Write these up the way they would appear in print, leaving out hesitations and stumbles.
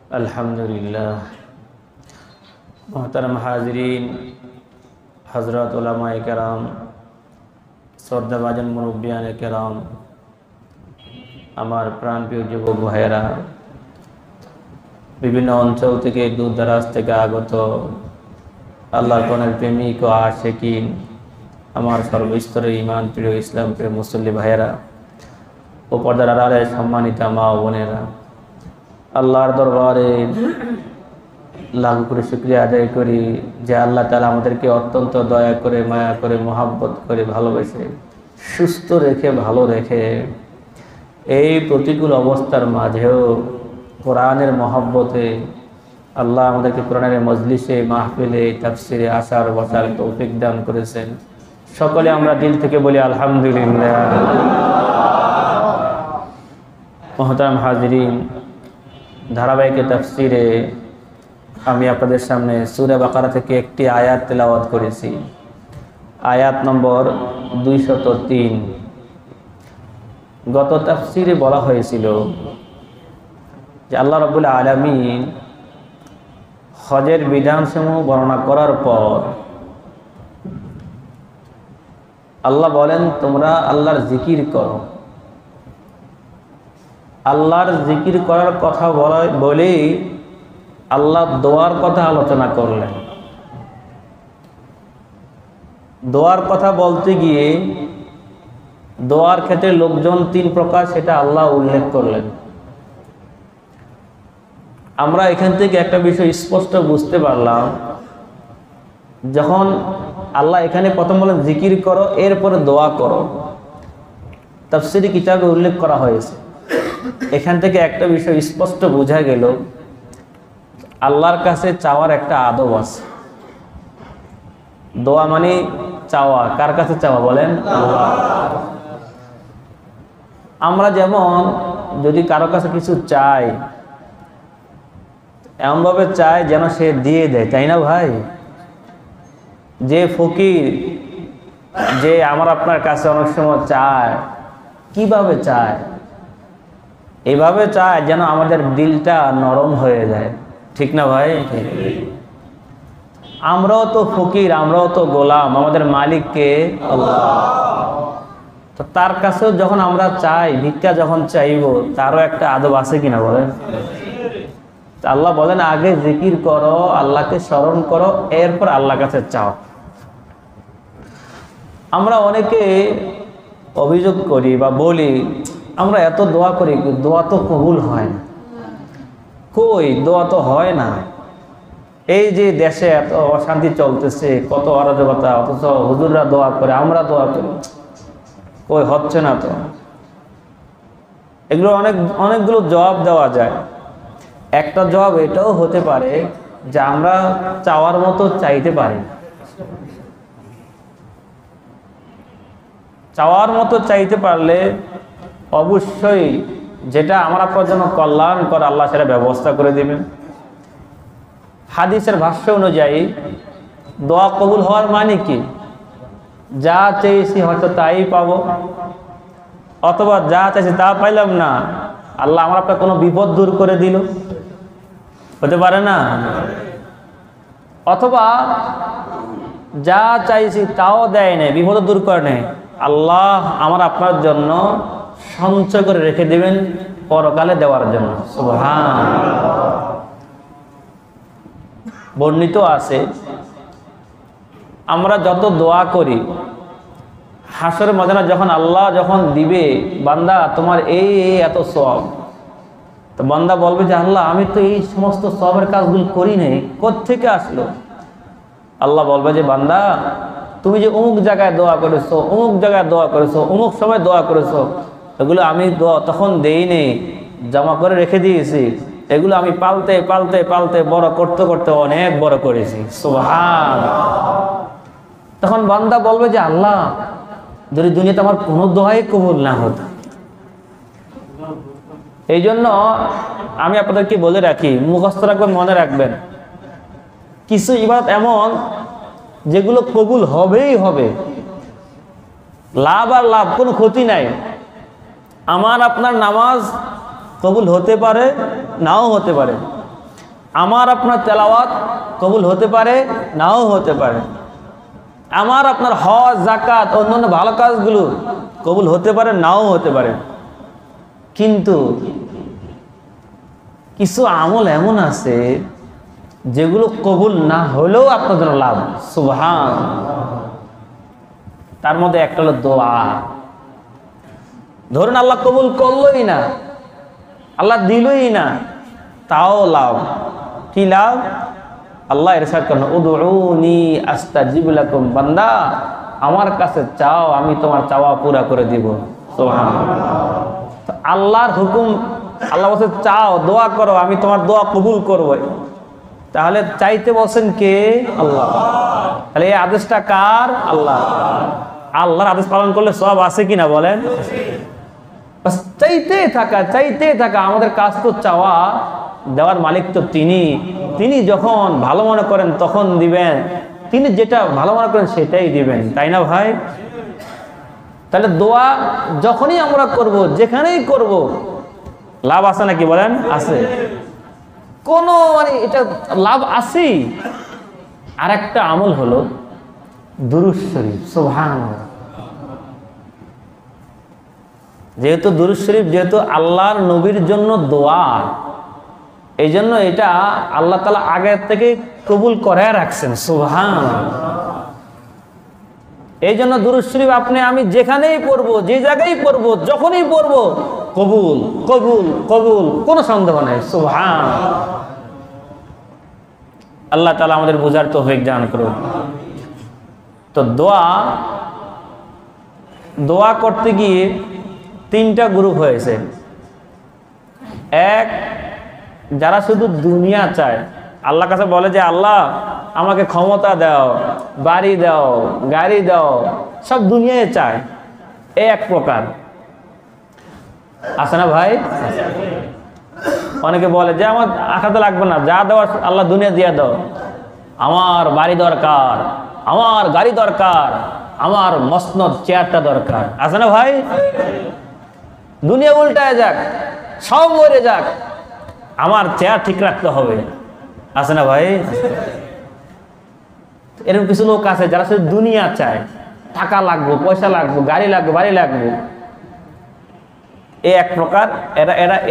अल्हम्दुलिल्लाह। मोहतरम हाज़रीन, हज़रत उलमाए किराम, श्रद्धाभाजन मुरब्बियान किराम, आमार प्राणप्रिय যুবক ভাইয়েরা, বিভিন্ন অঞ্চল থেকে দূর দরাজ থেকে আগত আল্লাহর কোনের প্রেমিক ও আশিকিন, আমার সর্বস্তরের ঈমান প্রিয় ইসলাম প্রিয় মুসল্লি ভাইয়েরা ও পর্দার আড়ালে সম্মানিত মা ও বোনেরা, আল্লাহর দরবারে লাখ করে শুকরিয়া আদায় করি যে আল্লাহ তাআলা আমাদেরকে অত্যন্ত দয়া করে, মায়া করে, মহব্বত করে, ভালোবেসে, সুস্থ রেখে, ভালো রেখে এই প্রতিকূল অবস্থার মাঝেও কোরআনের মহব্বতে আল্লাহ আমাদেরকে কোরআনের মজলিসে, মাহফিলে, তাফসিরে আসার বসার তৌফিক দান করেছেন। সকলে আমরা দিল থেকে বলি আলহামদুলিল্লাহ। মোহতারাম হাজিরিন, ধারাবাহিক তাফসিরে আমি আপনাদের সামনে সূরা বাকারা থেকে একটি আয়াত তেলাওয়াত করেছি, আয়াত নম্বর 203। গত তাফসিরে বলা হয়েছিল যে আল্লাহ রাব্বুল আলামিন হজের বিধানসমূহ বর্ণনা করার পর আল্লাহ বলেন, তোমরা আল্লাহর জিকির করো। আল্লাহর জিকির করার কথা বলেই আল্লাহ দোয়ার কথা আলোচনা করলেন। দোয়ার কথা বলতে গিয়ে দোয়ার ক্ষেত্রে লোকজন 3 প্রকার, সেটা আল্লাহ উল্লেখ করলেন। আমরা এখান থেকে একটা বিষয় স্পষ্ট বুঝতে পারলাম, যখন আল্লাহ এখানে প্রথম বলেন জিকির করো, এরপরে দোয়া করো, তাফসীরি কিতাবে উল্লেখ করা হয়েছে। এখান থেকে একটা বিষয় স্পষ্ট বোঝা গেল, আল্লাহর কাছে চাওয়ার একটা আদব আছে। দোয়া মানে চাওয়া। কার কাছে চাওয়া বলেন? আল্লাহ। আমরা যেমন যদি কারো কাছে কিছু চাই, এমনভাবে চাই যেন সে দিয়ে দেয়, তাই না ভাই? যে ফকির, যে আমার আপনার কাছে অনেক সময় চায়, কিভাবে চায়? এভাবে চায় যেন আমাদের দিলটা নরম হয়ে যায়, ঠিক না ভাই? আমরাও তো ফকির, আমরাও তো গোলাম, আমাদের মালিককে আল্লাহ। তো তার কাছেও যখন আমরা চাই, ভিক্ষা যখন চাইব, তারও একটা আদব আছে কিনা বলেন? আল্লাহ বলেন আগে জিকির করো, আল্লাহকে স্মরণ করো, এরপর আল্লাহর কাছে চাও। আমরা অনেকে অভিযোগ করি বা বলি, আমরা এত দোয়া করি, দোয়া তো কবুল হয় না। কই, দোয়া তো হয় না। এই যে দেশে এত অশান্তি চলতেছে, কত অরাজকতা, অথচ হুজুররা দোয়া করে, আমরা দোয়া করি, কই হচ্ছে না তো। এগুলো অনেকগুলো জবাব দেওয়া যায়। একটা জবাব এটাও হতে পারে যে আমরা চাওয়ার মতো চাইতে পারি। চাওয়ার মতো চাইতে পারলে অবশ্যই যেটা আমার আপনার জন্য কল্যাণকর, আল্লাহ সেটা ব্যবস্থা করে দিবেন। হাদিসের ভাষ্য অনুযায়ী দোয়া কবুল হওয়ার মানে কি? যা চেয়েছি হয়তো তাই পাবো, অথবা যা চাইছি তা পাইলাম না, আল্লাহ আমার আপনার কোনো বিপদ দূর করে দিল, হতে পারে না? অথবা যা চাইছি তাও দেয় না, বিপদ দূর করে নেয়, আল্লাহ আমার আপনার জন্য সঞ্চয় করে রেখে দিবেন পরকালে দেওয়ার জন্য। সুবহানাল্লাহ। বর্ণিত আছে, আমরা যত দোয়া করি, হাসরের ময়দানে যখন আল্লাহ যখন দিবে, বান্দা তোমার এই এত সওয়াব, তো বান্দা বলবে যে আল্লাহ আমি তো এই সমস্ত সওয়াবের কাজগুলো করি নাই, কোত্থেকে আসলো? আল্লাহ বলবে যে বান্দা তুমি যে অমুক জায়গায় দোয়া করেছো, অমুক জায়গায় দোয়া করেছো, অমুক সময় দোয়া করেছো, এগুলো আমি তখন দেইনি, জমা করে রেখে দিয়েছি। এগুলো আমি পালতে পালতে পালতে বড় করতে করতে অনেক বড় করেছি। সুবহানাল্লাহ। তখন বান্দা বলবে যে আল্লাহ যদি দুনিয়াতে আমার কোনো দোয়াই কবুল না হতো। এই জন্য আমি আপনাদেরকে বলে রাখি, মুখস্থ রাখবেন, মনে রাখবেন, কিছু ইবাদত এমন যেগুলো কবুল হবেই হবে, লাভ আর লাভ, কোনো ক্ষতি নাই। আমার আপনার নামাজ কবুল হতে পারে, নাও হতে পারে, আমার আপনার তেলাওয়াত কবুল হতে পারে, নাও হতে পারে। আমার আপনার হজ, যাকাত, অন্যান্য ভালো কাজগুলো কবুল হতে পারে, নাও হতে পারে। কিন্তু কিছু আমল এমন আছে যেগুলো কবুল না হলেও আপনার জন্য লাভ। সুবহান। তার মধ্যে একটা হলো দোয়া। ধরুন আল্লাহ কবুল করলই না, আল্লাহ দিলই না, তাও লাভ। কি লাভ? আল্লাহ ইরশাদ করেন, উদউনি আস্তাজিব লাকুম, বান্দা আমার কাছে চাও, আমি তোমার চাওয়া পুরা করে দিব। সুবহানাল্লাহ। আল্লাহর হুকুম, আল্লাহ বলছে চাও, দোয়া করো, আমি তোমার দোয়া কবুল করব। তাহলে চাইতে বলছেন কে? আল্লাহ। তাহলে এই আদেশটা কার? আল্লাহ। আল্লাহর আদেশ পালন করলে সব আছে কিনা বলেন? চাইতে থাকা, চাইতে থাকা। আমাদের কাজ তো চাওয়া, দেওয়ার মালিক তো তিনি। তিনি যখন ভালো মনে করেন তখন দিবেন, তিনি যেটা ভালো মনে করেন সেটাই দিবেন, তাই না ভাই? তাহলে দোয়া যখনই আমরা করব, যেখানেই করব, লাভ আছে নাকি বলেন? আছে। কোনো মানে এটা লাভ আছে। আর একটা আমল হলো দুরূদ শরীফ। সুবহানাল্লাহ। যেহেতু দুরূদ শরীফ যেহেতু আল্লাহর নবীর জন্য দোয়া, এই জন্য এটা আল্লাহ তাআলা আগে থেকে কবুল করে রাখছেন। সুবহানাল্লাহ। এই জন্য দুরূদ শরীফ আপনি আমি যেখানেই পড়বো, যে জায়গায় পড়বো, যখনই পড়বো, কবুল কবুল কবুল, কোনো সন্দেহ নেই। সুবহানাল্লাহ। আল্লাহ তাআলা আমাদের বুঝার তৌফিক দান করুন। তো দোয়া করতে গিয়ে তিনটা গ্রুপ হয়েছে। এক, যারা শুধু দুনিয়া চায়, আল্লাহর কাছে বলে যে আল্লাহ আমাকে ক্ষমতা দাও, বাড়ি দাও, গাড়ি দাও, সব দুনিয়ায় চায়। এই এক প্রকার আছে না ভাই? অনেকে বলে যে আমার আখাতে লাগবে না, যা দেওয়ার আল্লাহ দুনিয়া দিয়ে দাও, আমার বাড়ি দরকার, আমার গাড়ি দরকার, আমার মসনদ চেয়ারটা দরকার। আছে না ভাই? দুনিয়া উল্টায় যাক, সব মরে যাক, আমার চেয়ার ঠিক রাখতে হবে। আছে না ভাই? এরকম কিছু লোক আছে যারা শুধু দুনিয়া চায়, টাকা লাগবে, পয়সা লাগবে, গাড়ি লাগবে, বাড়ি লাগবে। এই এক প্রকার।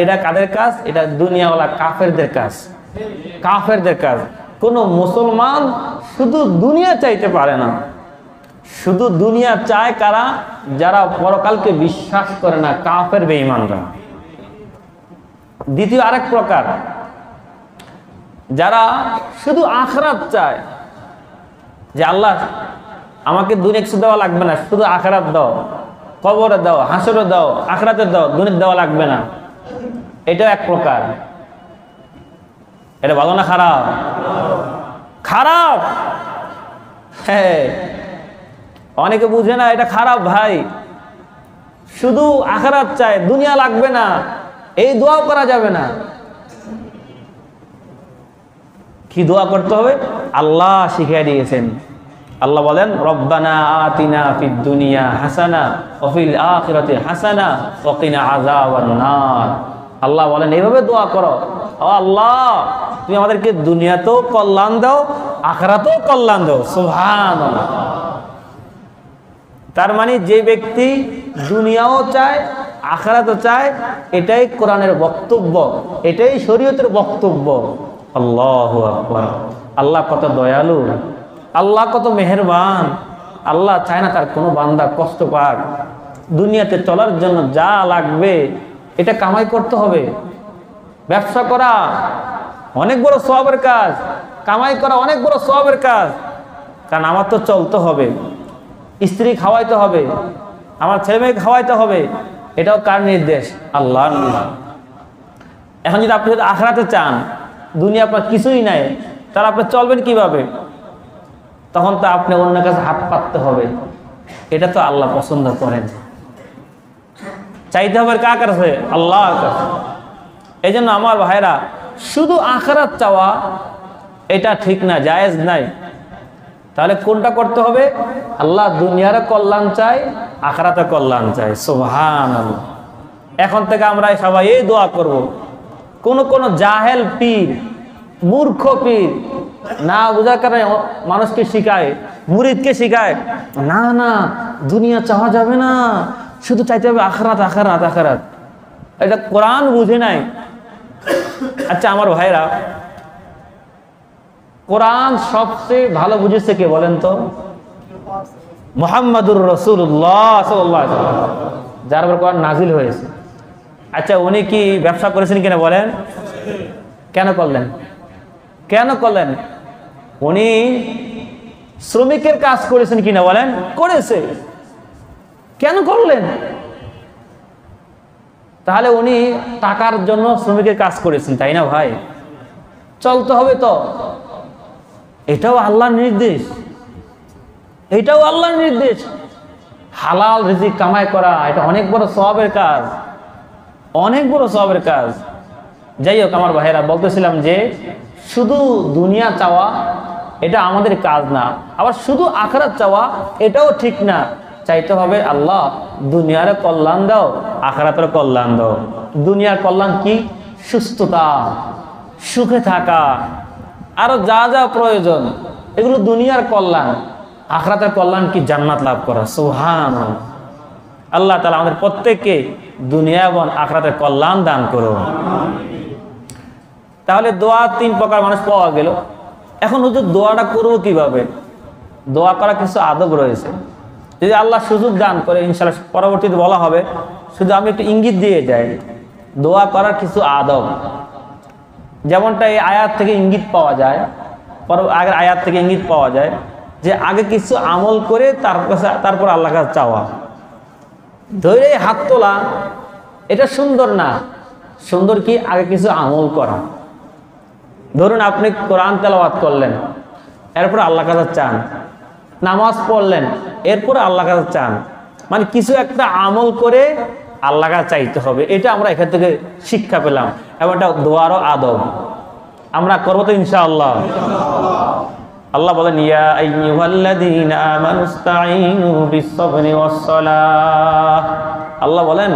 এরা কাদের কাজ? এটা দুনিয়াওয়ালা কাফেরদের কাজ। কাফেরদের কাজ। কোনো মুসলমান শুধু দুনিয়া চাইতে পারে না। শুধু দুনিয়া চায় কারা? যারা পরকালকে বিশ্বাস করে না, কাফের বেঈমানরা। দ্বিতীয় আরেক প্রকার, যারা শুধু আখিরাত চায়, যে আল্লাহ আমাকে দুনিয়া কিছু দেওয়া লাগবে না, শুধু আখিরাত দাও, কবরে দাও, হাসরে দাও, আখিরাতে দাও, দুনিয়া দেওয়া লাগবে না। এটাও এক প্রকার। এটা ভালো না খারাপ? খারাপ। হ্যাঁ, অনেকে বুঝে না এটা খারাপ ভাই। শুধু আখিরাত চায়, দুনিয়া লাগবে না, এই দোয়া করা যাবে না। কি দোয়া করতে হবে? আল্লাহ শিখিয়ে দিয়েছেন। আল্লাহ বলেন, রব্বানা আতিনা ফিদ দুনিয়া হাসানা ওয়া ফিল আখিরাতি হাসানা ওয়া কিনা আযাবান নার। আল্লাহ বলেন এইভাবে দোয়া করো, ও আল্লাহ তুমি আমাদেরকে দুনিয়াতেও কল্যাণ দাও, আখিরাতেও কল্যাণ দাও। সুবহানাল্লাহ। তার মানে যে ব্যক্তি দুনিয়াও চায়, আখিরাতও চায়, এটাই কোরআনের বক্তব্য, এটাই শরীয়তের বক্তব্য। আল্লাহু আকবার। আল্লাহ কত দয়ালু, আল্লাহ কত মেহেরবান। আল্লাহ চায় না তার কোনো বান্দা কষ্ট পাক। দুনিয়াতে চলার জন্য যা লাগবে এটা কামাই করতে হবে। ব্যবসা করা অনেক বড় সওয়াবের কাজ, কামাই করা অনেক বড় সওয়াবের কাজ। কারণ আমার তো চলতে হবে, স্ত্রী খাওয়াইতে হবে, আমার ছেলে মেয়ে খাওয়াইতে হবে। এটাও কার নির্দেশ? আল্লাহর নির্দেশ। এখন যদি আপনি আখিরাতে চান, দুনিয়া আপনার কিছুই নাই, তাহলে আপনি চলবেন কিভাবে? তখন তো আপনি অন্যের কাছে হাত পাততে হবে। এটা তো আল্লাহ পছন্দ করেন। চাইতে হবে কার কাছে? আল্লাহর কাছে। এই জন্য আমার ভাইরা, শুধু আখিরাত চাওয়া এটা ঠিক না, জায়েজ নাই। তাহলে কোনটা করতে হবে? আল্লাহ দুনিয়ারও কল্যাণ চাই, আখিরাতের কল্যাণ চাই। সুবহানাল্লাহ। এখন থেকে আমরা সবাই এই দোয়া করব। কোন জাহেল পীর মূর্খ পীর না বোঝার কারণে মানুষকে শিখায়, মুরিদকে শিখায়, না না দুনিয়া চাওয়া যাবে না, শুধু চাইতে হবে আখরাত আখরাত আখরাত। এটা কোরআন বুঝে নাই। আচ্ছা আমার ভাইরা, কোরআন সবচেয়ে ভালো বুঝেছে কে বলেন তো? মুহাম্মাদুর রাসূলুল্লাহ সাল্লাল্লাহু আলাইহি ওয়াসাল্লাম, যার উপর কোরআন নাজিল হয়েছে। আচ্ছা উনি কি ব্যবসা করেছেন কিনা বলেন? কেন করলেন? কেন করলেন? উনি শ্রমিকের কাজ করেছেন কিনা বলেন? করেছে। কেন করলেন? তাহলে উনি টাকার জন্য শ্রমিকের কাজ করেছেন, তাই না ভাই? চলতে হবে তো। এটাও আল্লাহর নির্দেশ, এটাও আল্লাহর নির্দেশ। হালাল রিজিক কামাই করা এটা অনেক বড় সওয়াবের কাজ, অনেক বড় সওয়াবের কাজ। যাই হোক আমার ভাইয়েরা, বলতেছিলাম যে শুধু দুনিয়া চাওয়া এটা আমাদের কাজ না, আবার শুধু আখিরাত চাওয়া এটাও ঠিক না। চাইতে হবে আল্লাহ দুনিয়ার কল্যাণ দাও, আখিরাতের কল্যাণ দাও। দুনিয়ার কল্যাণ কি? সুস্থতা, সুখে থাকা, আরো যা যা প্রয়োজন এগুলো দুনিয়ার কল্যাণ। আখিরাতের কল্যাণ কি? জান্নাত লাভ করা। সুবহানাল্লাহ। আল্লাহ তাআলা আমাদের প্রত্যেককে দুনিয়া এবং আখিরাতের কল্যাণ দান করুন। তাহলে দোয়া তিন প্রকার মানুষ পাওয়া গেল। এখন হুজুর দোয়াটা করবো কিভাবে? দোয়া করা কিছু আদব রয়েছে, যদি আল্লাহ সুযোগ দান করে ইনশাআল্লাহ পরবর্তীতে বলা হবে, শুধু আমি একটু ইঙ্গিত দিয়ে যাই। দোয়া করার কিছু আদব, যেমনটা এই আয়াত থেকে ইঙ্গিত পাওয়া যায়, আগের আয়াত থেকে ইঙ্গিত পাওয়া যায় যে আগে কিছু আমল করে তারপর আল্লাহর কাছে চাওয়া। ধরে হাত তোলা এটা সুন্দর না। সুন্দর কি? আগে কিছু আমল করা। ধরুন আপনি কোরআন তেলাওয়াত করলেন, এরপর আল্লাহর কাছে চান। নামাজ পড়লেন, এরপর আল্লাহর কাছে চান। মানে কিছু একটা আমল করে আল্লাহর কাছে চাইতে হবে। এটা আমরা এখান থেকে শিক্ষা পেলাম, এবং এটা দোয়ারও আদব। আমরা করবো তো ইনশাআল্লাহ। আল্লাহ বলেন, ইয়া আইয়ুহাল্লাযীনা আমানুস্তাঈনু বিস-সাবরি ওয়াস-সালাহ। আল্লাহ বলেন,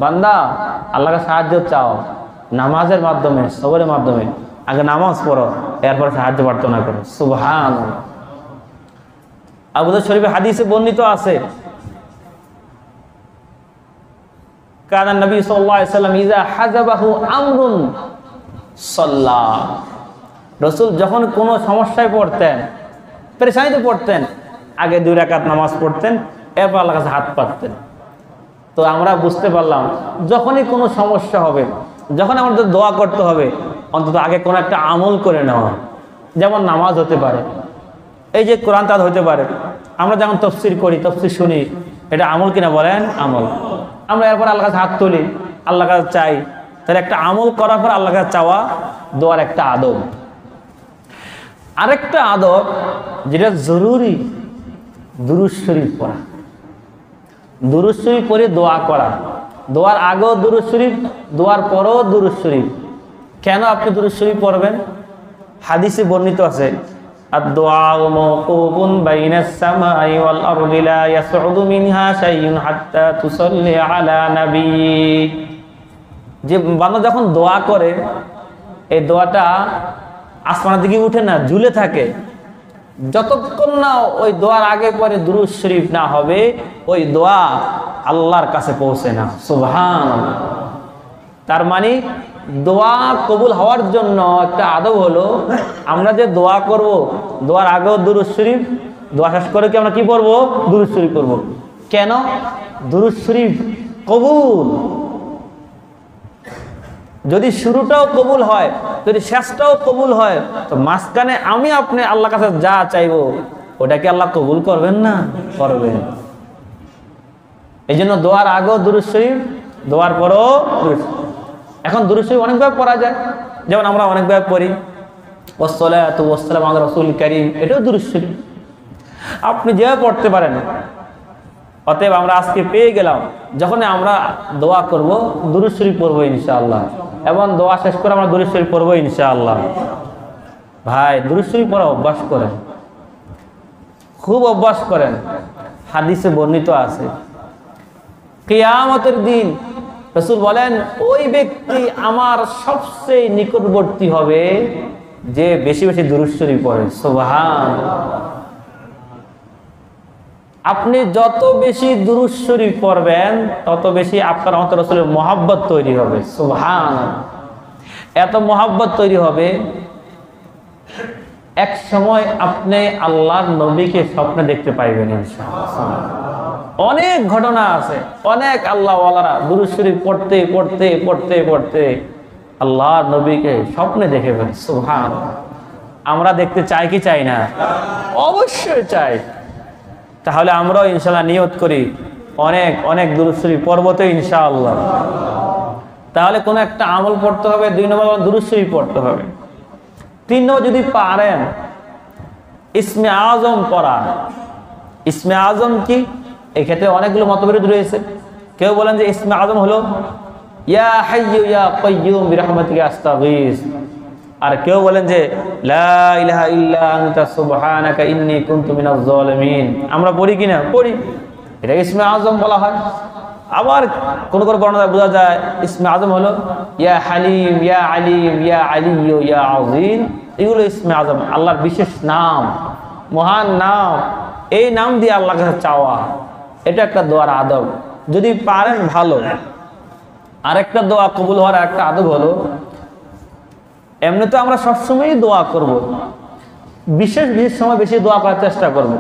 বান্দা আল্লাহর কাছে সাহায্য চাও নামাজের মাধ্যমে, সবরের মাধ্যমে। আগে নামাজ পড়ো, এরপর সাহায্য প্রার্থনা করো। সুবহানাল্লাহ। আবু দাউদ শরীফে হাদিসে বর্ণিত আছে, কানা নবী সাল্লাল্লাহু আলাইহি ওয়াসাল্লাম ইযা হাযাবাহু আমরুন সাল্লা। রাসূল যখন কোনো সমস্যায় পড়তেন, পেরেশানিতে পড়তেন, আগে 2 রাকাত নামাজ পড়তেন, এরপর আল্লাহর কাছে হাত পাততেন। তো আমরা বুঝতে পারলাম যখনই কোনো সমস্যা হবে, যখন আমাদের দোয়া করতে হবে, অন্তত আগে কোনো একটা আমল করে নেওয়া। যেমন নামাজ হতে পারে, এই যে কোরআন তেলাওয়াত হতে পারে। আমরা যেমন তাফসীর করি, তাফসীর শুনি, এটা আমল কিনা বলেন? আমল। আমরা এরপর আল্লাহর কাছে হাত তুলি, আল্লাহর কাছে চাই। তাহলে একটা আমল করার পর আল্লাহর কাছে চাওয়া দোয়ার একটা আদব। আরেকটা আদব যেটা জরুরি, দুরূদ শরীফ পড়া। দুরূদ শরীফ পড়ে দোয়া করা। দোয়ার আগেও দুরূদ শরীফ, দোয়ার পরেও দুরূদ শরীফ। কেন আপনি দুরূদ শরীফ পড়বেন? হাদিসে বর্ণিত আছে, আদ-দুআউ মাওকুফুন বাইনাস সামাই ওয়াল আরদি লা ইয়াসউদু মিনহা শাইউন হাত্তা তুসাল্লি আলা নবী। যে বান্দা যখন দোয়া করে, এই দোয়াটা আসমানের দিকে উঠে না, ঝুলে থাকে। যতক্ষণ না ওই দোয়ার আগে পরে দুরূদ শরীফ না হবে, ওই দোয়া আল্লাহর কাছে পৌঁছে না। সুবহানাল্লাহ। তার মানে দোয়া কবুল হওয়ার জন্য একটা আদব হলো, আমরা যে দোয়া করব, দোয়ার আগেও দুরূদ শরীফ, দোয়া শেষ করে কি আমরা কি পড়বো? দুরূদ শরীফ পড়বো। কেন? দুরূদ শরীফ কবুল। যদি শুরুটাও কবুল হয়, যদি শেষটাও কবুল হয়, তো মাঝখানে আমি আপনি আল্লাহর কাছে যা চাইবো ওটা কি আল্লাহ কবুল করবেন না? করবেন। এই জন্য দোয়ার আগেও দুরূদ শরীফ, দোয়ার পরেও দুরূদ শরীফ। এখন দুরূদ শরীফ অনেকভাবে পড়া যায়, যেমন আমরা অনেকভাবে পড়ি ওয়াসসালাতু ওয়াসসালামু আলা রাসূলিল কারীম, এটাও দুরূদ শরীফ। আপনি যেভাবে পড়তে পারেন। অতএব আমরা আজকে পেয়ে গেলাম, যখন আমরা দোয়া করব দুরূদ শরীফ পড়বো ইনশাআল্লাহ, এবং দোয়া শেষ করে আমরা দুরূদ শরীফ পড়বো ইনশাআল্লাহ। ভাই দুরূদ শরীফ পড়া অভ্যাস করেন, খুব অভ্যাস করেন। হাদিসে বর্ণিত আছে, কিয়ামতের দিন রাসূল বলেন, ওই ব্যক্তি আমার সবচেয়ে নিকটবর্তী হবে যে বেশি বেশি দুরূদ শরীফ পড়ে। সুবহানাল্লাহ। আপনি যত বেশি দুরূদ শরীফ পড়বেন তত বেশি আপনার অন্তরে রাসূলের মহব্বত তৈরি হবে। সুবহানাল্লাহ। এত মহব্বত তৈরি হবে, এক সময় আপনি আল্লাহর নবীকে স্বপ্নে দেখতে পাইবেন ইনশাআল্লাহ। অনেক ঘটনা আছে, অনেক আল্লাহওয়ালারা দুরূদ শরীফ পড়তে পড়তে পড়তে পড়তে আল্লাহর নবীকে স্বপ্নে দেখে ফেলে। সুবহানাল্লাহ। আমরা দেখতে চাই কি চাই না? অবশ্যই চাই। তাহলে আমরাও ইনশাআল্লাহ নিয়ত করি অনেক অনেক দুরূদ শরীফ পড়বো তো ইনশাআল্লাহ। তাহলে কোনো একটা আমল পড়তে হবে, 2 নম্বর দুরূদ শরীফ পড়তে হবে। 3 নম্বর যদি পারেন ইসমে আজম পড়া। ইসমে আজম কি? এক্ষেত্রে অনেকগুলো মতবিরোধ রয়েছে। কেউ বলেন যে ইসমে আজম হলো ইয়া হাইয়্যু ইয়া কাইয়্যুম বিরহমাতিকা আস্তাগীস, আর কেউ বলেন যে লা ইলাহা ইল্লা আনতা সুবহানাকা ইন্নী কুনতু মিনাজ জালিমিন। আমরা পড়ি কিনা? পড়ি। এটা ইসমে আজম বলা হয়। আবার কোন কোন বর্ণনায় বোঝা যায় ইসমে আজম হলো ইয়া হালিম ইয়া আলিম ইয়া আলিয়্যু ইয়া আযীম। এগুলো ইসমে আজম, আল্লাহর বিশেষ নাম, মহান নাম। এই নাম দিয়ে আল্লাহর কাছে চাওয়া, এটা একটা দোয়ার আদব। যদি পারেন ভালো। আরেকটা দোয়া কবুল হওয়ার একটা আদব হলো, এমনি তো আমরা সবসময়ই দোয়া করব, বিশেষ বিশেষ সময় বেশি দোয়া করার চেষ্টা করব,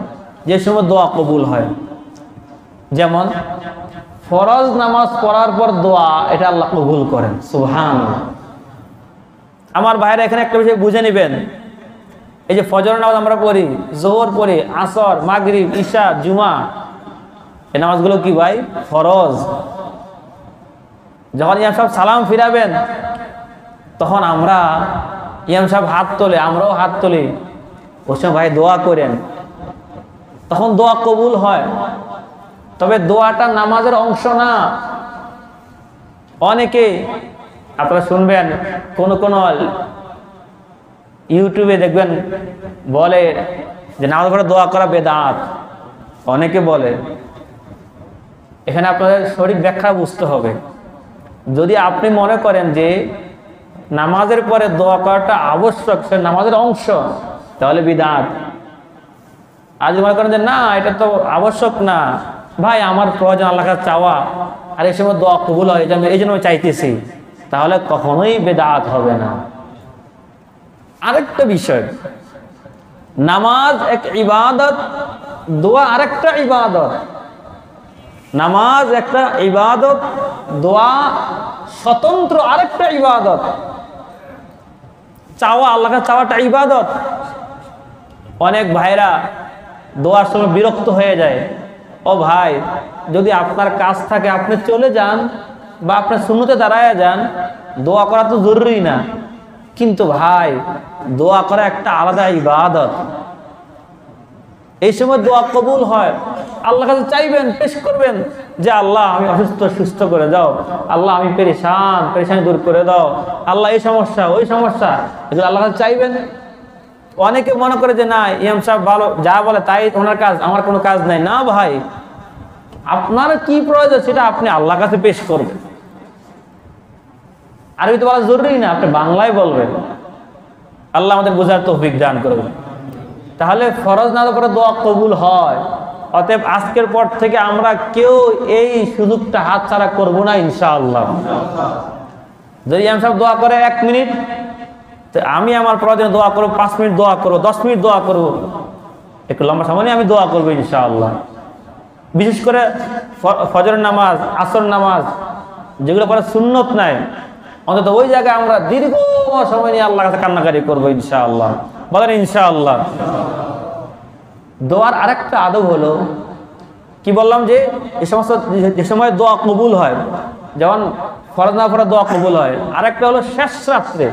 যে সময় দোয়া কবুল হয়। যেমন ফরজ নামাজ পড়ার পর দোয়া, এটা আল্লাহ কবুল করেন। সুবহানাল্লাহ। আমার ভাইরা এখানে একটা বিষয় বুঝে নেবেন, এই যে ফজর নামাজ আমরা পড়ি, জোহর পড়ি, আসর, মাগরিব, ঈশা, জুমা, এই নামাজগুলো কি ভাই? ফরজ। যখন ইমাম সাহেব সালাম ফিরাবেন তখন আমরা, ইমাম সাহেব হাত তোলে, আমরাও হাত তুলি, ওই সময় ভাই দোয়া করেন, তখন দোয়া কবুল হয়। তবে দোয়াটা নামাজের অংশ না। অনেকে আপনারা শুনবেন, কোন কোন ইউটিউবে দেখবেন বলে যে নামাজ পড়ে দোয়া করা বেদাত। অনেকে বলে, এখানে আপনাদের সঠিক ব্যাখ্যা বুঝতে হবে। যদি আপনি মনে করেন যে নামাজের পরে দোয়া করাটা আবশ্যক, সে নামাজের অংশ, তাহলে বিদআত। আজ মনে করেন যে না, এটা তো আবশ্যক না ভাই, আমার প্রয়োজন আল্লাহর কাছে চাওয়া, আর এই সময় দোয়া কবুল হয়, এই জন্য চাইতেছি, তাহলে কখনোই বিদআত হবে না। আরেকটা বিষয়, নামাজ এক ইবাদত, দোয়া আরেকটা ইবাদত। নামাজ একটা ইবাদত, দোয়া স্বতন্ত্র আরেকটা ইবাদত। চাওয়া, আল্লাহকে চাওয়াটা ইবাদত। অনেক ভাইরা দোয়ার সময় বিরক্ত হয়ে যায়। ও ভাই, যদি আপনার কাজ থাকে আপনি চলে যান, বা আপনার সুন্নতে দাঁড়ায় যান, দোয়া করা তো জরুরি না। কিন্তু ভাই, দোয়া করা একটা আলাদা ইবাদত। এই সময় দোয়া কবুল হয়, আল্লাহর কাছে চাইবেন, পেশ করবেন যে আল্লাহ আমি অসুস্থ, সুস্থ করে দাও, আল্লাহ আমি পেরেশানি দূর করে দাও, আল্লাহ এই সমস্যা ওই সমস্যা, এগুলো আল্লাহর কাছে চাইবেন। অনেকে মনে করে যে না, ইমাম সাহেব ভালো, যা বলে তাই ওনার কাজ, আমার কোনো কাজ নাই। না ভাই, আপনার কি প্রয়োজন সেটা আপনি আল্লাহর কাছে পেশ করবেন। আরবিতে বলা জরুরি না, আপনি বাংলায় বলবেন। আল্লাহ আমাদের বোঝার তৌফিক দান করবেন। তাহলে ফরজ নামাজের পরে দোয়া কবুল হয়। অতএব আজকের পর থেকে আমরা কেউ এই সুযোগটা হাতছাড়া করব না ইনশাআল্লাহ। যদি ইমাম সাহেব দোয়া করে 1 মিনিট, তো আমি আমার প্রয়োজনে দোয়া করবো, 5 মিনিট দোয়া করবো, 10 মিনিট দোয়া করবো, একটু লম্বা সময় নিয়ে আমি দোয়া করবো ইনশাআল্লাহ। বিশেষ করে ফজরের নামাজ, আসর নামাজ, যেগুলো পরে সুন্নত নাই, অন্তত ওই জায়গায় আমরা দীর্ঘ সময় নিয়ে আল্লাহর কাছে কান্নাকারি করবো ইনশাআল্লাহ। বলেন ইনশাআল্লাহ। দোয়ার আরেকটা আদব হলো, কি বললাম যে যে সময় দোয়া কবুল হয়, যেমন ফরজ না পড়ে দোয়া কবুল হয়। আরেকটা হলো শেষ রাত্রে,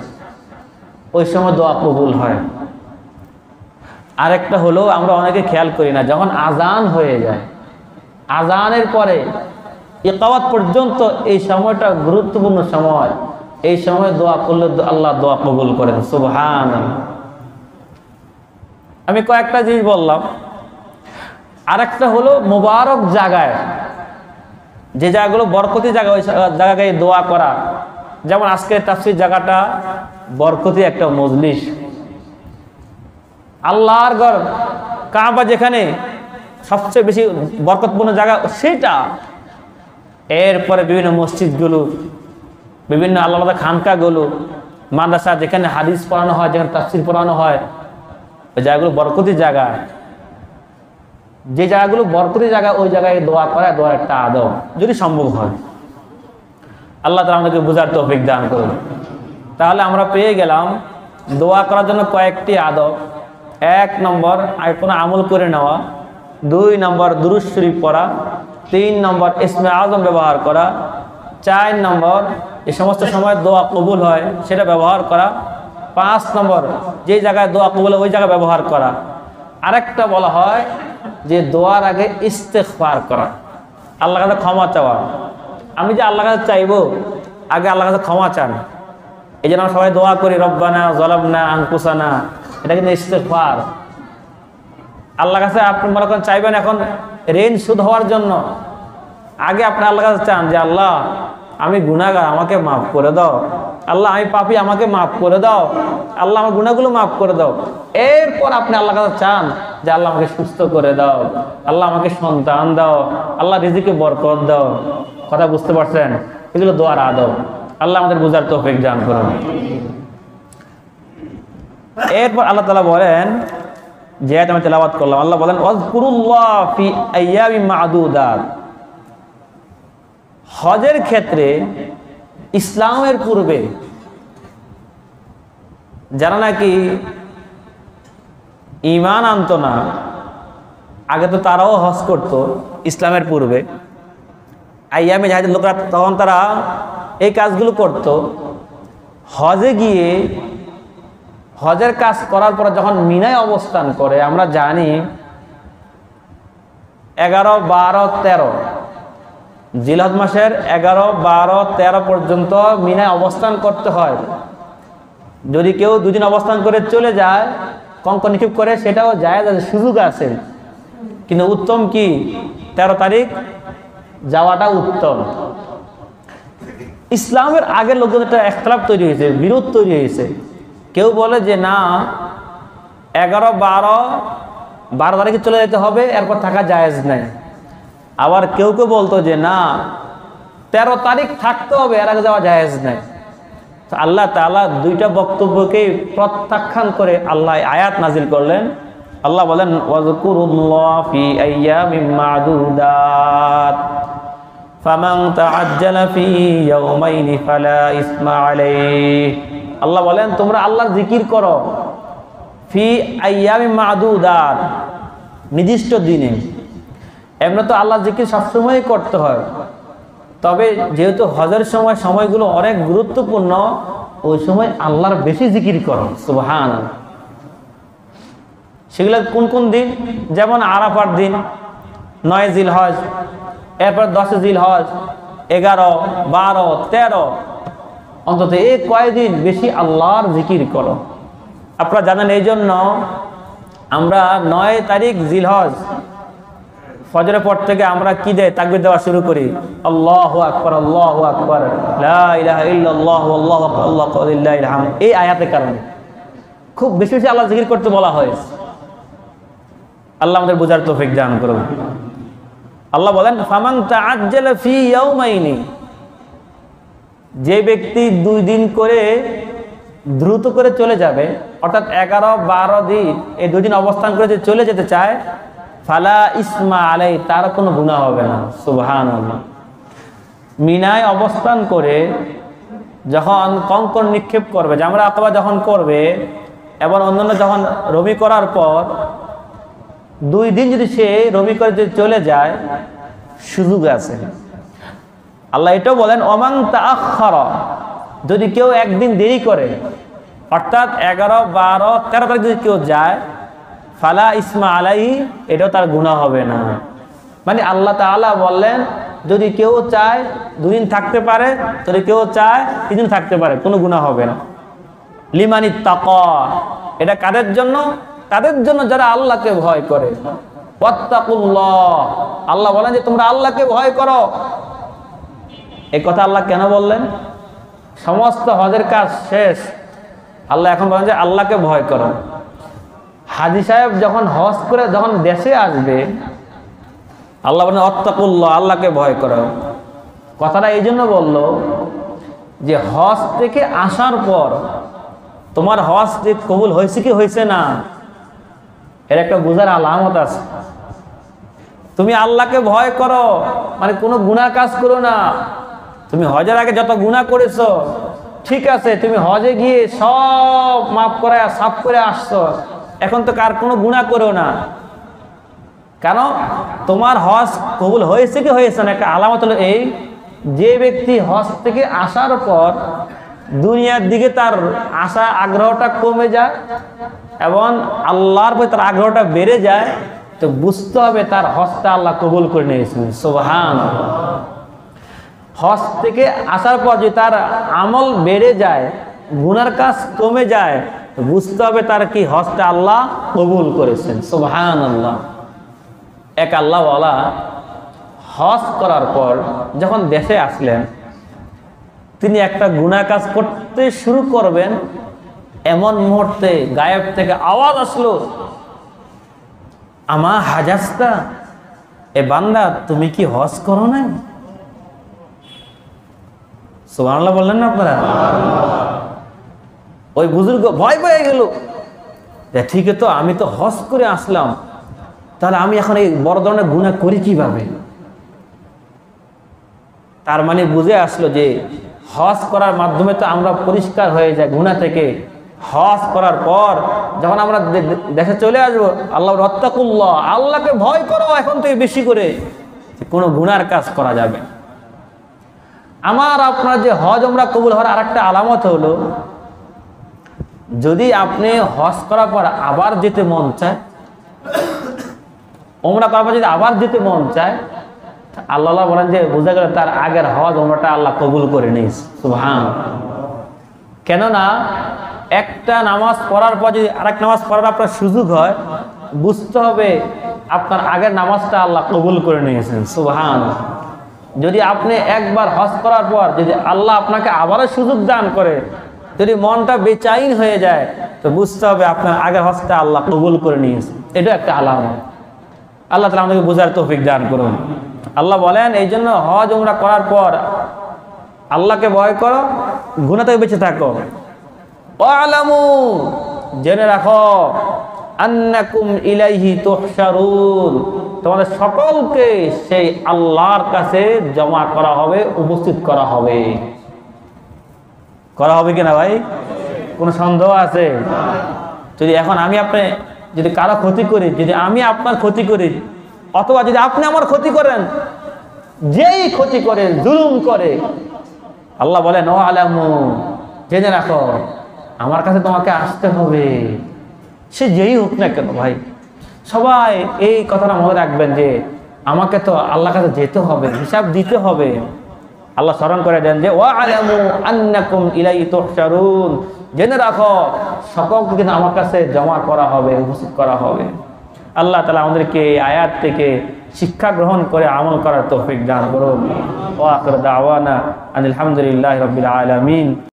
ওই সময় দোয়া কবুল হয়। আরেকটা হলো, আমরা অনেকে খেয়াল করি না, যখন আজান হয়ে যায়, আজানের পরে ইকামত পর্যন্ত এই সময়টা গুরুত্বপূর্ণ সময়। এই সময় দোয়া করলে আল্লাহ দোয়া কবুল করেন। সুবহানাল্লাহ। আমি কয়েকটা জিনিস বললাম। আরেকটা হলো মুবারক জায়গায়, যে জায়গাগুলো বরকতি জায়গা, ওই জায়গায় দোয়া করা। যেমন আজকের তাফসীর জায়গাটা বরকতি একটা মজলিস, আল্লাহর ঘর কাবা যেখানে সবচেয়ে বেশি বরকতপূর্ণ জায়গা সেটা। এরপরে বিভিন্ন মসজিদগুলো, বিভিন্ন আল্লাহ আলাদা খানকাগুলো, মাদ্রাসা যেখানে হাদিস পড়ানো হয়, যেখানে তাফসীর পড়ানো হয়, ওই জায়গাগুলো বরকতি জায়গা। যে জায়গাগুলো বরকতি জায়গা ওই জায়গায় দোয়া করা, দোয়ার একটা আদব যদি সম্ভব হয়। আল্লাহ তাআলা আমাদেরকে বুঝার তৌফিক দান করুন। তাহলে আমরা পেয়ে গেলাম দোয়া করার জন্য কয়েকটি আদব। 1 নম্বর কোনো আমল করে নেওয়া, 2 নম্বর দুরূদ শরীফ পড়া, 3 নম্বর ইসমে আজম ব্যবহার করা, 4 নম্বর যে সমস্ত সময় দোয়া কবুল হয় সেটা ব্যবহার করা, 5 নম্বর যে জায়গায় দোয়া কবুল হয় ওই জায়গায় ব্যবহার করা। আরেকটা বলা হয় যে দোয়ার আগে ইস্তেগফার করা, আল্লাহর কাছে ক্ষমা চাওয়া। আমি যে আল্লাহর কাছে চাইবো, আগে আল্লাহর কাছে ক্ষমা চান। এই জন্য আমরা সবাই দোয়া করি রব্বানা যালামনা আনফুসানা, এটা কিন্তু ইস্তেগফার। আল্লাহর কাছে আপনি মনে করেন চাইবেন এখন ঋণ শোধ হওয়ার জন্য, আগে আপনি আল্লাহর কাছে চান যে আল্লাহ আমি গুনাহগার, আমাকে মাফ করে দাও। আল্লাহ আমি পাপী, আমাকে মাফ করে দাও। আল্লাহ আমার গুনাহগুলো মাফ করে দাও। এরপর আপনি আল্লাহর কাছে চান যে আল্লাহ আমাকে সুস্থ করে দাও, আল্লাহ আমাকে সন্তান দাও, আল্লাহ রিজিকে বরকত দাও। কথা বুঝতে পারছেন? এগুলো দোয়ার আদব। আল্লাহ আমাদের বুঝার তৌফিক দান করুন। এরপর আল্লাহ তাআলা বলেন, যে আয়াত আমি তেলাওয়াত করলাম, আল্লাহ বলেন ওয়াজকুরুল্লাহ ফি আইয়ামিন মা'দুদাত। হজের ক্ষেত্রে ইসলামের পূর্বে যারা নাকি ঈমান আনতো না, আগে তো তারাও হজ করত ইসলামের পূর্বে। আইয়ামে জাহাজের লোকরা তখন তারা এই কাজগুলো করত। হজে গিয়ে হজের কাজ করার পর যখন মিনায় অবস্থান করে, আমরা জানি 11, 12, 13 জিলহজ মাসের 11, 12, 13 পর্যন্ত মিনায় অবস্থান করতে হয়। যদি কেউ 2 দিন অবস্থান করে চলে যায়, কঙ্কর নিক্ষেপ করে, সেটাও জায়েজ আছে, সুযোগ আছে। কিন্তু উত্তম কি 13 তারিখ যাওয়াটা উত্তম। ইসলামের আগের লোকদের একটা ইখতিলাফ তৈরি হয়েছে, বিরোধ তৈরি হয়েছে। কেউ বলে যে না 11, 12 তারিখে চলে যেতে হবে, এরপর থাকা জায়েজ নাই। আবার কেউ কেউ বলতো যে না 13 তারিখ থাকতে হবে, এর আগে যাওয়া জায়েজ নাই। তো আল্লাহ তাআলা 2টা বক্তব্যকে প্রত্যাখ্যান করে আল্লাহ আয়াত নাজিল করলেন। আল্লাহ বলেন ওয়াজকুরুল্লাহ ফি আইয়ামিন মা'দুদাত ফামান তাআজ্জালা ফি ইয়াওমাইনি ফালা ইসমা আলাইহি। আল্লাহ বলেন তোমরা আল্লাহর জিকির করো ফি আইয়ামিন মা'দুদাত, নির্দিষ্ট দিনে। এমনি তো আল্লাহর জিকির সবসময় করতে হয়, তবে যেহেতু হজের সময়গুলো অনেক গুরুত্বপূর্ণ, ওই সময় আল্লাহর বেশি জিকির করো। সুবহানাল্লাহ। সেগুলো কোন কোন দিন? যেমন আরাফার দিন, 9 জিলহজ, এরপর 10 জিলহজ, 11, 12, 13, অন্তত এই কয়দিন বেশি আল্লাহর জিকির করো। আপনারা জানেন এই জন্য আমরা 9 তারিখ জিলহজ ফজরের পর থেকে আমরা কি দেয় তাকবীর দেওয়া শুরু করি, আল্লাহু আকবার, আল্লাহু আকবার, লা ইলাহা ইল্লাল্লাহ, আল্লাহু আকবার, আল্লাহু আকবার, লিল্লাহিল হামদ। এই আয়াতের কারণে খুব বেশি বেশি আল্লাহ জিকির করতে বলা হয়েছে। আল্লাহ আমাদের বুঝার তৌফিক দান করুন। আল্লাহ বলেন ফামান তাআজ্জালা ফি ইয়াওমাইনি, যে ব্যক্তি 2 দিন করে দ্রুত করে চলে যাবে, অর্থাৎ 11, 12 দিন এই 2 দিন অবস্থান করে যে চলে যেতে চায়, ফালা ইসমা আলাইহি, তার কোনো গুনাহ হবে না। সুবহানাল্লাহ। মিনায় অবস্থান করে যখন কঙ্কর নিক্ষেপ করবে, জামরা আকবা যখন করবে, এবং অন্যান্য যখন রমি করার পর 2 দিন যদি সে রমি করে যদি চলে যায়, সুযোগ আছে। আল্লাহ এটাও বলেন ওমান তাআখারা, যদি কেউ একদিন দেরি করে, অর্থাৎ 11, 12, 13 তারিখ যদি কেউ যায়, ফালা ইসমা আলাইহি, এটাও তার গুনাহ হবে না। মানে আল্লাহ তাআলা বললেন যদি কেউ চায় 2 দিন থাকতে পারে, যদি কেউ চায় 3 দিন থাকতে পারে, কোনো গুনাহ হবে না। লিমানিত তাকা, এটা কাদের জন্য? তাদের জন্য যারা আল্লাহকে ভয় করে। ওয়াত্তাকুল্লাহ, আল্লাহ বলেন যে তোমরা আল্লাহকে ভয় করো। এই কথা আল্লাহ কেন বললেন? সমস্ত হজের কাজ শেষ, আল্লাহ এখন বলেন যে আল্লাহকে ভয় করো। হাজী সাহেব যখন হজ করে যখন দেশে আসবে, আল্লাহ বলেন অত্তাকুল্লাহ, আল্লাহকে ভয় করো। কথাটা এই জন্য বললো যে হজ থেকে আসার পর তোমার হজ কবুল হয়েছে কি হয়েছে না, এর একটা বোঝার আলামত আছে। তুমি আল্লাহকে ভয় করো মানে কোনো গুনাহ কাজ করো না। তুমি হজের আগে যত গুনাহ করেছো ঠিক আছে, তুমি হজে গিয়ে সব মাফ করে সাফ করে আসছো, এখন তো কার কোনো গুনাহ করো না। কেন? তোমার হজ কবুল হয়েছে কি হয়েছে না, একটা আলামত হলো এই, যে ব্যক্তি হজ থেকে আসার পর দুনিয়ার দিকে তার আশা আগ্রহটা কমে যায় এবং আল্লাহর প্রতি তার আগ্রহটা বেড়ে যায়, তো বুঝতে হবে তার হজটা আল্লাহ কবুল করে নিয়েছেন। সুবহানাল্লাহ। হজ থেকে আসার পর যদি তার আমল বেড়ে যায়, গুনার কাজ কমে যায়, তো বুঝতে হবে তার কি হজটা আল্লাহ কবুল করেছেন। সুবহানাল্লাহ। এক আল্লাহওয়ালা হজ করার পর যখন দেশে আসলেন, তিনি একটা গুনাহ কাজ করতে শুরু করবেন, এমন মুহূর্তে গায়েব থেকে আওয়াজ আসলো, আমা হাজাস্তা, এ বান্দা তুমি কি হজ করো নাই? সুবহানাল্লাহ বললেন না আপনারা? ওই বুজুর্গ ভয় পেয়ে গেল, ঠিক তো আমি তো হজ করে আসলাম, তাহলে আমি এখন এই বড় ধরনের গুনাহ করি কিভাবে? তার মানে বুঝে আসলো যে হজ করার মাধ্যমে তো আমরা পরিষ্কার হয়ে যাই গুনাহ থেকে। হজ করার পর যখন আমরা দেশে চলে আসবো, আল্লাহর ওয়াত্তাকুল্লাহ, আল্লাহকে ভয় করো এখন থেকে বেশি করে, কোনো গুনার কাজ করা যাবে। আমার আপনার যে হজ উমরা কবুল হওয়ার আরেকটা আলামত হলো, যদি আপনি হজ করার পর আবার যেতে মন চায়, উমরা করার পর যদি আবার যেতে মন চায়, আল্লাহ বলেন যে বোঝা গেল তার আগের হজ উমরাটা আল্লাহ কবুল করে নিয়েছে। সুবহানাল্লাহ। কেননা একটা নামাজ পড়ার পর যদি আরেক নামাজ পড়ার আপনার সুযোগ হয়, বুঝতে হবে আপনার আগের নামাজটা আল্লাহ কবুল করে নিয়েছেন। সুবহানাল্লাহ। যদি আপনি একবার হজ করার পর যদি আল্লাহ আপনাকে আবারও সুযোগ দান করে, যদি মনটা বেচাইন হয়ে যায়, তো বুঝতে হবে আপনার আগের হজটা আল্লাহ কবুল করে নিয়েছে। এটা একটা আলামত। আল্লাহ তাআলা আমাদেরকে বোঝার তৌফিক দান করুন। আল্লাহ বলেন এই জন্য হজ উমরা করার পর আল্লাহকে ভয় করো, গুনাহ থেকে বেঁচে থাকো। ওয়ালামু, জেনে রাখো, আন্নাকুম ইলাইহি তুহশারুন, তোমাদের সকলকে সেই আল্লাহর কাছে জমা করা হবে, উপস্থিত করা হবে। করা হবে কিনা ভাই? কোনো সন্দেহ আছে? যদি এখন আমি আপনি যদি কারো ক্ষতি করি, যদি আমি আপনার ক্ষতি করি, অথবা যদি আপনি আমার ক্ষতি করেন, যেই ক্ষতি করে জুলুম করে, আল্লাহ বলেন ওয়ালামু, জেনে রাখো আমার কাছে তোমাকে আসতে হবে, সে যেই হোক না কেন। ভাই সবাই এই কথাটা মনে রাখবেন যে আমাকে তো আল্লাহর কাছে যেতে হবে, হিসাব দিতে হবে। আল্লাহ স্মরণ করে দেন যে ওয়ালামু আন্নাকুম ইলাইহি তুহশারুন, জেনে রাখো সকলকে কিন্তু আমার কাছে জমা করা হবে, উপস্থিত করা হবে। আল্লাহ তাআলা আমাদেরকে এই আয়াত থেকে শিক্ষা গ্রহণ করে আমল করার তৌফিক দান করুন। ওয়া আখিরু দাওয়ানা আনিল হামদুলিল্লাহি রাব্বিল আলামিন।